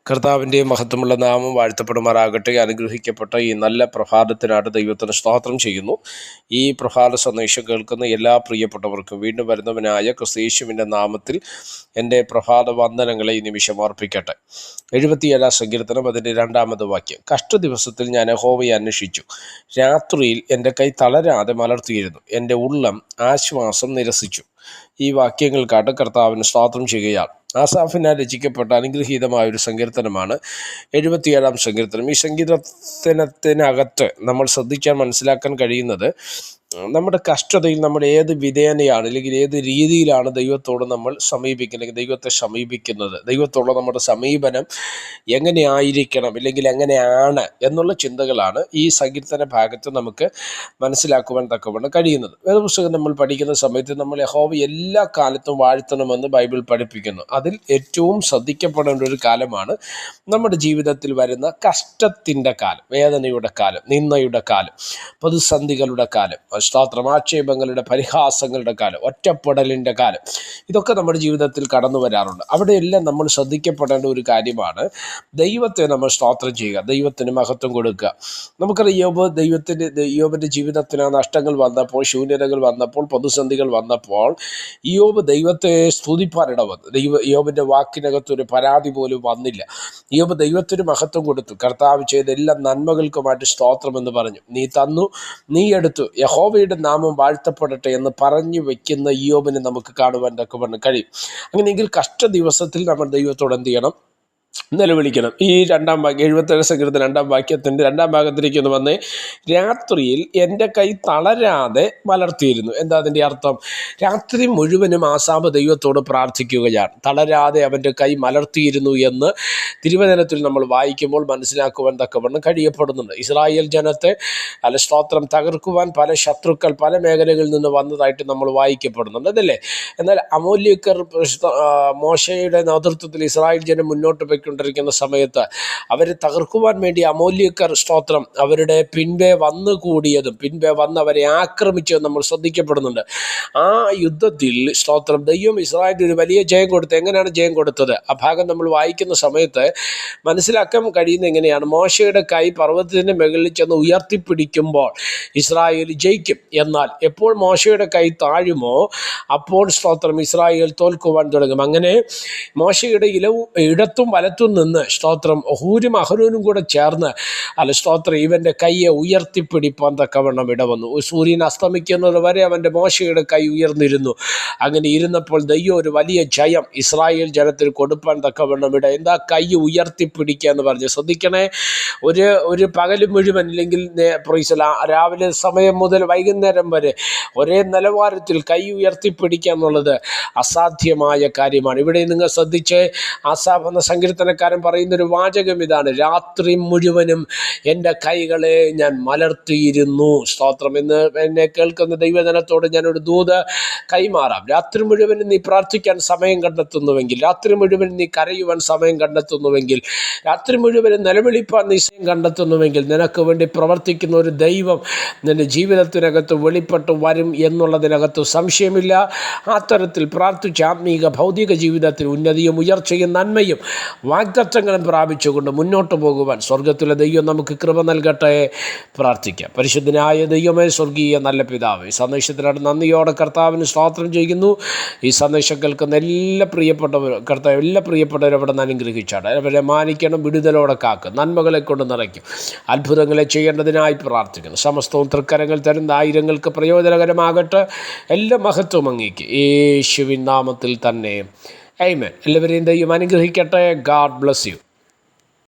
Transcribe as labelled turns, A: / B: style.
A: കർത്താവിൻ്റെ മഹത്വമുള്ള നാമം വാഴ്ത്തപ്പെടുമാറാകട്ടെ. അനുഗ്രഹിക്കപ്പെട്ട ഈ നല്ല പ്രഭാതത്തിനായിട്ട് ദൈവത്തിന് സ്തോത്രം ചെയ്യുന്നു. ഈ പ്രഭാത സന്ദേശം കേൾക്കുന്ന എല്ലാ പ്രിയപ്പെട്ടവർക്കും വീണ്ടും വരുന്നവനായ ക്രിസ്തയേശുവിൻ്റെ നാമത്തിൽ എൻ്റെ പ്രഭാത വന്ദനങ്ങളെ ഈ നിമിഷം അർപ്പിക്കട്ടെ. 77 സങ്കീർത്തനം അതിൻ്റെ 2-ാമത് വാക്യം. കഷ്ടദിവസത്തിൽ ഞാൻ യഹോവയെ അന്വേഷിച്ചു, രാത്രിയിൽ എൻ്റെ കൈ തളരാതെ മലർത്തിയിരുന്നു, എൻ്റെ ഉള്ളം ആശ്വാസം നിരസിച്ചു. ഈ വാക്യങ്ങൾക്കായിട്ട് കർത്താവിന് സ്തോത്രം ചെയ്യുകയാണ്. ആസാഫിനാൽ രചിക്കപ്പെട്ട അനുഗ്രഹീതമായൊരു സങ്കീർത്തനമാണ് 77-ാം സങ്കീർത്തനം. ഈ സങ്കീർത്തനത്തിനകത്ത് നമ്മൾ ശ്രദ്ധിക്കാൻ മനസ്സിലാക്കാൻ കഴിയുന്നത്, നമ്മുടെ കഷ്ടതയിൽ നമ്മൾ ഏത് വിധേനയാണ് അല്ലെങ്കിൽ ഏത് രീതിയിലാണ് ദൈവത്തോട് നമ്മൾ സമീപിക്കുന്നത്, ദൈവത്തെ സമീപിക്കുന്നത്, ദൈവത്തോടുള്ള നമ്മുടെ സമീപനം എങ്ങനെയായിരിക്കണം അല്ലെങ്കിൽ എങ്ങനെയാണ് എന്നുള്ള ചിന്തകളാണ് ഈ സങ്കീർത്തന ഭാഗത്ത് നമുക്ക് മനസ്സിലാക്കുവാൻ തക്കവണ്ണം കഴിയുന്നത്. വേദപുസ്തകം നമ്മൾ പഠിക്കുന്ന സമയത്ത് നമ്മൾ യഹോവ എല്ലാ കാലത്തും വാഴ്ത്തണമെന്ന് ബൈബിൾ പഠിപ്പിക്കുന്നു. അതിൽ ഏറ്റവും ശ്രദ്ധിക്കപ്പെടേണ്ട ഒരു കാലമാണ് നമ്മുടെ ജീവിതത്തിൽ വരുന്ന കഷ്ടത്തിൻ്റെ കാലം, വേദനയുടെ കാലം, നിന്ദയുടെ കാലം, പ്രതിസന്ധികളുടെ കാലം, സ്തോത്രം, ആക്ഷേപങ്ങളുടെ, പരിഹാസങ്ങളുടെ കാലം, ഒറ്റപ്പെടലിൻ്റെ കാലം. ഇതൊക്കെ നമ്മുടെ ജീവിതത്തിൽ കടന്നു വരാറുണ്ട്. അവിടെയെല്ലാം നമ്മൾ ശ്രദ്ധിക്കപ്പെടേണ്ട ഒരു കാര്യമാണ് ദൈവത്തെ നമ്മൾ സ്തോത്രം ചെയ്യുക, ദൈവത്തിന് മഹത്വം കൊടുക്കുക. നമുക്കറിയാം, യോബിൻ്റെ ജീവിതത്തിന് നഷ്ടങ്ങൾ വന്നപ്പോൾ, ശൂന്യതകൾ വന്നപ്പോൾ, പ്രതിസന്ധികൾ വന്നപ്പോൾ യോബ് ദൈവത്തെ സ്തുതിപ്പാനിട വന്നു. യോബിൻ്റെ വാക്കിനകത്തൊരു പരാതി പോലും വന്നില്ല. യോബ് ദൈവത്തിന് മഹത്വം കൊടുത്തു. കർത്താവ് ചെയ്ത എല്ലാ നന്മകൾക്കുമായിട്ട് സ്തോത്രം എന്ന് പറഞ്ഞു. നീ തന്നു, നീ എടുത്തു, യഹോവയുടെ നാമം വാഴ്ത്തപ്പെടട്ടെ എന്ന് പറഞ്ഞു വെക്കുന്ന യോബിനെ നമുക്ക് കാണുവാൻ തക്കവണ്ണം കഴിയും. അങ്ങനെയെങ്കിൽ കഷ്ട ദിവസത്തിൽ നമ്മൾ ദൈവത്തോട് എന്ത് ചെയ്യണം? നിലവിളിക്കണം. ഈ 2-ാം വാക്യം, 77 സങ്കീർത്തനം 2-ാം വാക്യത്തിൻ്റെ 2-ാം ഭാഗത്തിലേക്ക് ഒന്ന് വന്നേ. രാത്രിയിൽ എൻ്റെ കൈ തളരാതെ മലർത്തിയിരുന്നു. എന്താ അതിൻ്റെ അർത്ഥം? രാത്രി മുഴുവനും ആസാഫ് ദൈവത്തോട് പ്രാർത്ഥിക്കുകയാണ്. തളരാതെ അവൻ്റെ കൈ മലർത്തിയിരുന്നു എന്ന് തിരുവചനത്തിൽ നമ്മൾ വായിക്കുമ്പോൾ മനസ്സിലാക്കുവാൻ തക്കവണ്ണം കഴിയപ്പെടുന്നുണ്ട്. ഇസ്രായേൽ ജനത്തെ സ്തോത്രം തകർക്കുവാൻ പല ശത്രുക്കൾ പല മേഖലകളിൽ നിന്ന് വന്നതായിട്ട് നമ്മൾ വായിക്കപ്പെടുന്നുണ്ട്, അതല്ലേ? എന്നാൽ അമോല്യക്കർ മോശയുടെ നേതൃത്വത്തിൽ ഇസ്രായേൽ ജനം മുന്നോട്ട് പോയിക്കൊണ്ടിരിക്കുന്ന സമയത്ത് അവരെ തകർക്കുവാൻ വേണ്ടി അമോല്യക്കർ സ്തോത്രം അവരുടെ പിൻപേ വന്നു കൂടിയതും പിൻപേ വന്ന് അവരെ ആക്രമിച്ചതും നമ്മൾ ശ്രദ്ധിക്കപ്പെടുന്നുണ്ട്. ആ യുദ്ധത്തിൽ സ്തോത്രം ദൈവം ഇസ്രായേലിന് ഒരു വലിയ ജയം കൊടുത്തു. എങ്ങനെയാണ് ജയം കൊടുത്തത്? ആ ഭാഗം നമ്മൾ വായിക്കുന്ന സമയത്ത് മനസ്സിലാക്കാൻ കഴിയുന്നത് എങ്ങനെയാണ്? മോശയുടെ കൈ പർവ്വതത്തിൻ്റെ മുകളിൽ ചെന്ന് ഉയർത്തിപ്പിടിക്കുമ്പോൾ ഇസ്രായേൽ ജയിക്കും. എന്നാൽ എപ്പോൾ മോശയുടെ കൈ താഴുമോ അപ്പോൾ സ്തോത്രം ഇസ്രായേൽ തോൽക്കുവാൻ തുടങ്ങും. അങ്ങനെ മോശയുടെ ഇടത്തും വലത്തും നിന്ന് സ്തോത്രം ഹൂരും അഹരോനും കൂടെ ചേർന്ന് സ്തോത്രം ഇവൻ്റെ കൈയെ ഉയർത്തിപ്പിടിപ്പാൻ തക്കവണ്ണം ഇടവന്നു. സൂര്യൻ അസ്തമിക്കുന്നത് വരെ അവൻ്റെ മോശയുടെ കൈ ഉയർന്നിരുന്നു. അങ്ങനെ ഇരുന്നപ്പോൾ ദൈവം ഒരു വലിയ ജയം ഇസ്രായേൽ ജനത്തിൽ കൊടുപ്പാൻ തക്കവണ്ണം എന്താ? കൈ ഉയർത്തിപ്പിടിക്കുക എന്ന് പറഞ്ഞ് ശ്രദ്ധിക്കണേ. ഒരു പകൽ മുഴുവൻ ഇല്ലെങ്കിൽ രാവിലെ സമയം മുതൽ വൈകുന്നേരം വരെ ഒരേ നിലവാരത്തിൽ കൈ ഉയർത്തിപ്പിടിക്കുക എന്നുള്ളത് അസാധ്യമായ കാര്യമാണ്. ഇവിടെ നിങ്ങൾ ശ്രദ്ധിച്ച്, ആസാഫ് എന്ന സങ്കീർത്തനക്കാരൻ പറയുന്നൊരു വാചകം ഇതാണ്: രാത്രി മുഴുവനും എൻ്റെ കൈകളെ ഞാൻ മലർത്തിയിരുന്നു. സ്തോത്രം. എന്ന് എന്നെ കേൾക്കുന്ന ദൈവജനത്തോട് ഞാനൊരു ദൂത് കൈമാറാം. രാത്രി മുഴുവനും നീ പ്രാർത്ഥിക്കാൻ സമയം കണ്ടെത്തുന്നുവെങ്കിൽ, രാത്രി മുഴുവൻ നീ കരയുവാൻ സമയം കണ്ടെത്തുന്നുവെങ്കിൽ, രാത്രി മുഴുവനും നിലവിളിപ്പാൻ നീ സമയം കണ്ടെത്തുന്നുവെങ്കിൽ, നിനക്ക് വേണ്ടി പ്രവർത്തിക്കുന്ന ഒരു ദൈവം നിൻ്റെ ജീവിതത്തിനകത്ത് വെളിപ്പെട്ട് വരും എന്നുള്ളതിനകത്ത് സംശയമില്ല. ആ തരത്തിൽ പ്രാർത്ഥിച്ച ആത്മീക ഭൗതിക ജീവിതത്തിൽ ഉന്നതിയും ഉയർച്ചയും നന്മയും വാഗ്ദത്തങ്ങളും പ്രാപിച്ചുകൊണ്ട് മുന്നോട്ട് പോകുവാൻ സ്വർഗത്തിലെ ദൈവം നമുക്ക് കൃപ നൽകട്ടെ. പ്രാർത്ഥിക്കാം. പരിശുദ്ധനായ ദൈവമേ, സ്വർഗീയ നല്ല പിതാവേ, ഈ സന്ദേശത്തിനായിട്ട് നന്ദിയോടെ കർത്താവിന് സ്തോത്രം ചെയ്യുന്നു. ഈ സന്ദേശം കേൾക്കുന്ന എല്ലാ പ്രിയപ്പെട്ടവരും അവിടെ നിന്ന് അനുഗ്രഹിച്ചാണ്. അവരെ മാനിക്കണം, വിടുതലോടെ കാക്കും, നന്മകളെ കൊണ്ട് നിറയ്ക്കും, അത്ഭുതങ്ങളെ ചെയ്യേണ്ടതിനായി പ്രാർത്ഥിക്കുന്നു. സമസ്തവും തൃക്കരങ്ങൾ തരുന്ന ആയിരങ്ങൾക്ക് പ്രയോജനകരമാകട്ടെ. എല്ലാ മഹത്വം അങ്ങേക്ക് യേശുവിൻ നാമത്തിൽ തന്നെ. ആമേൻ. എല്ലാവരെയും ദൈവം അനുഗ്രഹിക്കട്ടെ. God bless you.